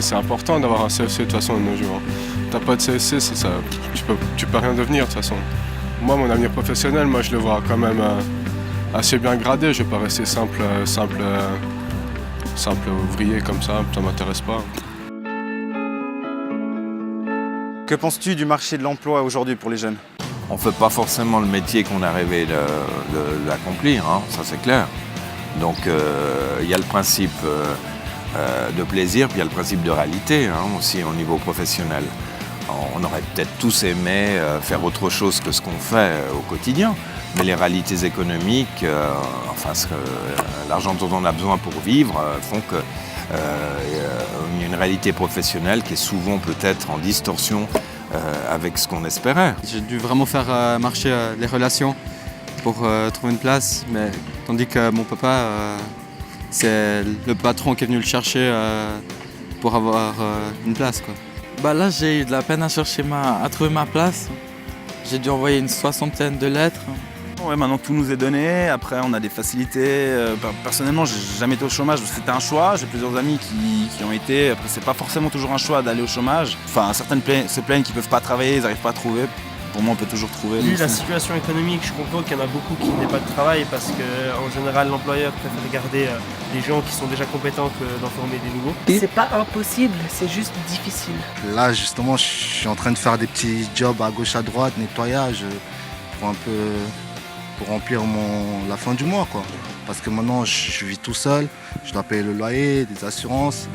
c'est important d'avoir un CFC de toute façon de nos jours. T'as pas de CFC, tu peux rien devenir de toute façon. Moi, mon avenir professionnel, moi je le vois quand même assez bien gradé. Je vais pas rester simple ouvrier comme ça m'intéresse pas. Que penses-tu du marché de l'emploi aujourd'hui pour les jeunes? On ne fait pas forcément le métier qu'on a rêvé d'accomplir, hein, ça c'est clair. Donc il y a le principe de plaisir, puis il y a le principe de réalité aussi au niveau professionnel. On aurait peut-être tous aimé faire autre chose que ce qu'on fait au quotidien, mais les réalités économiques, l'argent dont on a besoin pour vivre, font qu'il y a une réalité professionnelle qui est souvent peut-être en distorsion avec ce qu'on espérait. J'ai dû vraiment faire marcher les relations pour trouver une place, mais tandis que mon papa, c'est le patron qui est venu le chercher pour avoir une place, quoi. Bah là, j'ai eu de la peine à trouver ma place. J'ai dû envoyer une 60aine de lettres. Ouais, maintenant tout nous est donné, après on a des facilités. Personnellement, j'ai jamais été au chômage, c'était un choix. J'ai plusieurs amis qui ont été. Après, c'est pas forcément toujours un choix d'aller au chômage. Enfin, certaines se plaignent qu'ils peuvent pas travailler, ils n'arrivent pas à trouver. Pour moi, on peut toujours trouver. Vu la situation économique, je comprends qu'il y en a beaucoup qui n'aient pas de travail parce qu'en général, l'employeur préfère garder les gens qui sont déjà compétents que d'en former des nouveaux. C'est pas impossible, c'est juste difficile. Là, justement, je suis en train de faire des petits jobs à gauche, à droite, nettoyage, pour remplir la fin du mois, quoi. Parce que maintenant, je vis tout seul, je dois payer le loyer, des assurances.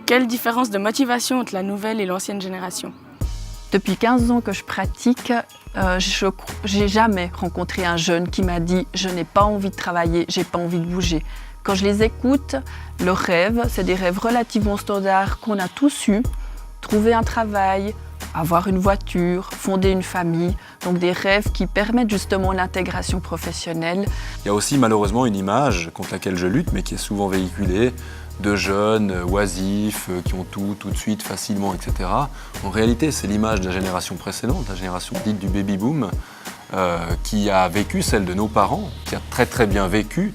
Quelle différence de motivation entre la nouvelle et l'ancienne génération? Depuis 15 ans que je pratique, je n'ai jamais rencontré un jeune qui m'a dit « je n'ai pas envie de travailler, j'ai pas envie de bouger ». Quand je les écoute, leurs rêves, c'est des rêves relativement standards qu'on a tous eus. Trouver un travail, avoir une voiture, fonder une famille, donc des rêves qui permettent justement l'intégration professionnelle. Il y a aussi malheureusement une image contre laquelle je lutte, mais qui est souvent véhiculée, de jeunes oisifs qui ont tout de suite, facilement, etc. En réalité, c'est l'image de la génération précédente, la génération dite du baby-boom, qui a vécu celle de nos parents, qui a très bien vécu,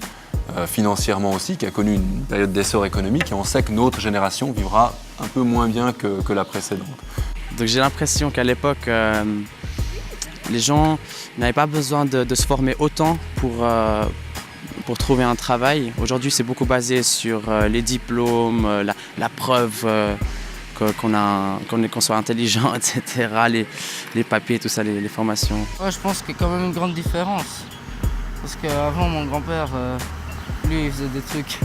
financièrement aussi, qui a connu une période d'essor économique, et on sait que notre génération vivra un peu moins bien que la précédente. Donc j'ai l'impression qu'à l'époque, les gens n'avaient pas besoin de se former autant pour trouver un travail. Aujourd'hui, c'est beaucoup basé sur les diplômes, la preuve qu'on soit intelligent, etc., les papiers, tout ça, les formations. Ouais, je pense qu'il y a quand même une grande différence. Parce qu'avant, mon grand-père, lui, il faisait des trucs.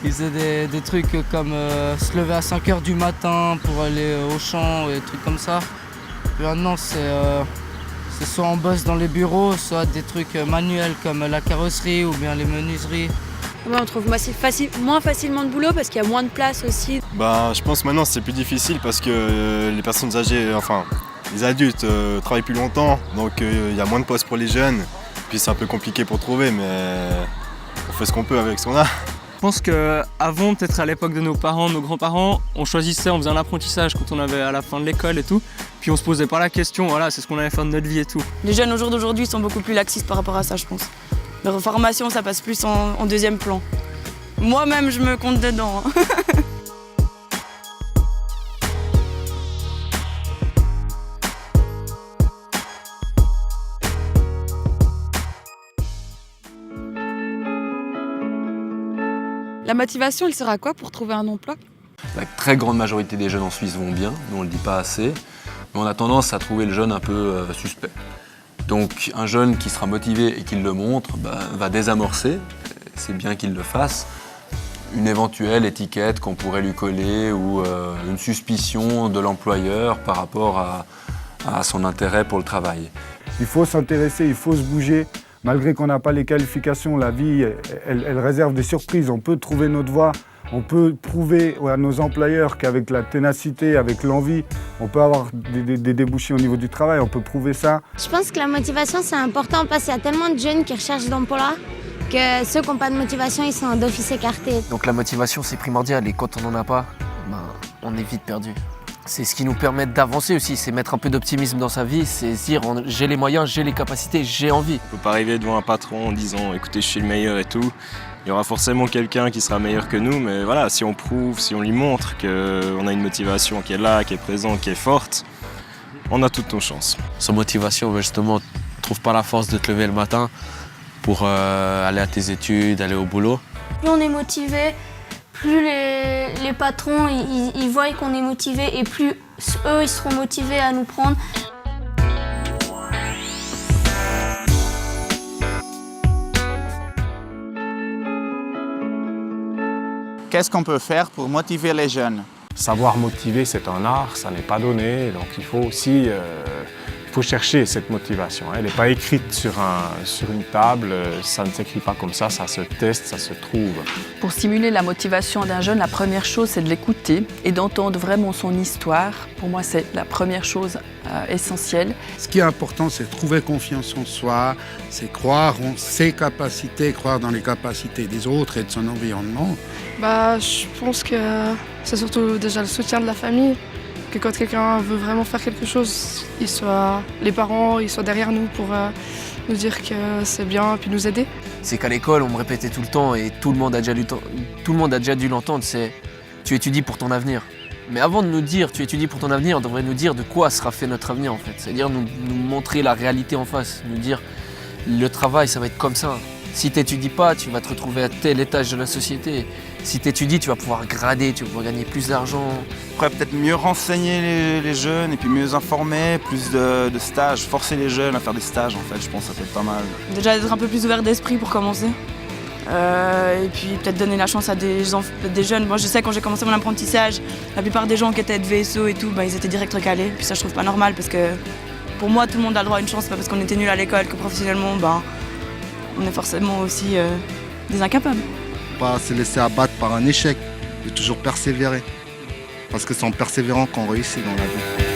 Il faisait des trucs comme se lever à 5 h du matin pour aller au champ et des trucs comme ça. Puis maintenant, c'est soit on bosse dans les bureaux, soit des trucs manuels comme la carrosserie ou bien les menuiseries. Ouais, on trouve moins facilement de boulot parce qu'il y a moins de place aussi. Je pense maintenant c'est plus difficile parce que les personnes âgées, enfin les adultes travaillent plus longtemps, donc il y a moins de postes pour les jeunes. Puis c'est un peu compliqué pour trouver, mais on fait ce qu'on peut avec ce qu'on a. Je pense qu'avant, peut-être à l'époque de nos parents, nos grands-parents, on choisissait, on faisait un apprentissage quand on avait à la fin de l'école et tout. Puis on se posait pas la question, voilà, c'est ce qu'on allait faire de notre vie et tout. Les jeunes au jour d'aujourd'hui sont beaucoup plus laxistes par rapport à ça, je pense. Leur formation, ça passe plus en deuxième plan. Moi-même, je me compte dedans. La motivation, elle sera quoi pour trouver un emploi? La très grande majorité des jeunes en Suisse vont bien, mais on ne le dit pas assez. Mais on a tendance à trouver le jeune un peu suspect. Donc un jeune qui sera motivé et qui le montre va désamorcer, c'est bien qu'il le fasse, une éventuelle étiquette qu'on pourrait lui coller ou une suspicion de l'employeur par rapport à son intérêt pour le travail. Il faut s'intéresser, il faut se bouger. Malgré qu'on n'a pas les qualifications, la vie, elle réserve des surprises. On peut trouver notre voie, on peut prouver à nos employeurs qu'avec la ténacité, avec l'envie, on peut avoir des débouchés au niveau du travail, on peut prouver ça. Je pense que la motivation, c'est important parce qu'il y a tellement de jeunes qui recherchent d'emploi que ceux qui n'ont pas de motivation, ils sont d'office écartés. Donc la motivation, c'est primordial et quand on n'en a pas, on est vite perdu. c'est ce qui nous permet d'avancer aussi, c'est mettre un peu d'optimisme dans sa vie, c'est se dire j'ai les moyens, j'ai les capacités, j'ai envie. On ne peut pas arriver devant un patron en disant écoutez je suis le meilleur et tout. Il y aura forcément quelqu'un qui sera meilleur que nous, mais voilà, si on prouve, si on lui montre qu'on a une motivation qui est là, qui est présente, qui est forte, on a toutes nos chances. Sans motivation, justement, tu ne trouves pas la force de te lever le matin pour aller à tes études, aller au boulot. Plus on est motivé, plus les patrons ils voient qu'on est motivé et plus eux ils seront motivés à nous prendre. Qu'est-ce qu'on peut faire pour motiver les jeunes? Savoir motiver, c'est un art, ça n'est pas donné, donc il faut aussi chercher cette motivation. Elle n'est pas écrite sur une table, ça ne s'écrit pas comme ça se teste, ça se trouve. Pour stimuler la motivation d'un jeune, la première chose, c'est de l'écouter et d'entendre vraiment son histoire. Pour moi, c'est la première chose essentielle. Ce qui est important, c'est trouver confiance en soi, c'est croire en ses capacités, croire dans les capacités des autres et de son environnement. Je pense que c'est surtout déjà le soutien de la famille, que quand quelqu'un veut vraiment faire quelque chose, les parents ils soient derrière nous pour nous dire que c'est bien et puis nous aider. C'est qu'à l'école, on me répétait tout le temps et tout le monde a déjà dû l'entendre, c'est tu étudies pour ton avenir. Mais avant de nous dire tu étudies pour ton avenir, on devrait nous dire de quoi sera fait notre avenir en fait. C'est-à-dire nous montrer la réalité en face, nous dire le travail ça va être comme ça. Si tu n'étudies pas, tu vas te retrouver à tel étage de la société. Si tu étudies, tu vas pouvoir grader, tu vas pouvoir gagner plus d'argent. Après, peut-être mieux renseigner les jeunes et puis mieux informer, plus de stages, forcer les jeunes à faire des stages en fait, je pense que ça peut être pas mal. Déjà être un peu plus ouvert d'esprit pour commencer. Et puis peut-être donner la chance à des jeunes. Moi je sais quand j'ai commencé mon apprentissage, la plupart des gens qui étaient de VSO et tout, ils étaient direct recalés. Puis ça je trouve pas normal parce que pour moi tout le monde a le droit à une chance, c'est pas parce qu'on était nul à l'école que professionnellement on est forcément aussi des incapables. Pas se laisser abattre par un échec, de toujours persévérer. Parce que c'est en persévérant qu'on réussit dans la vie.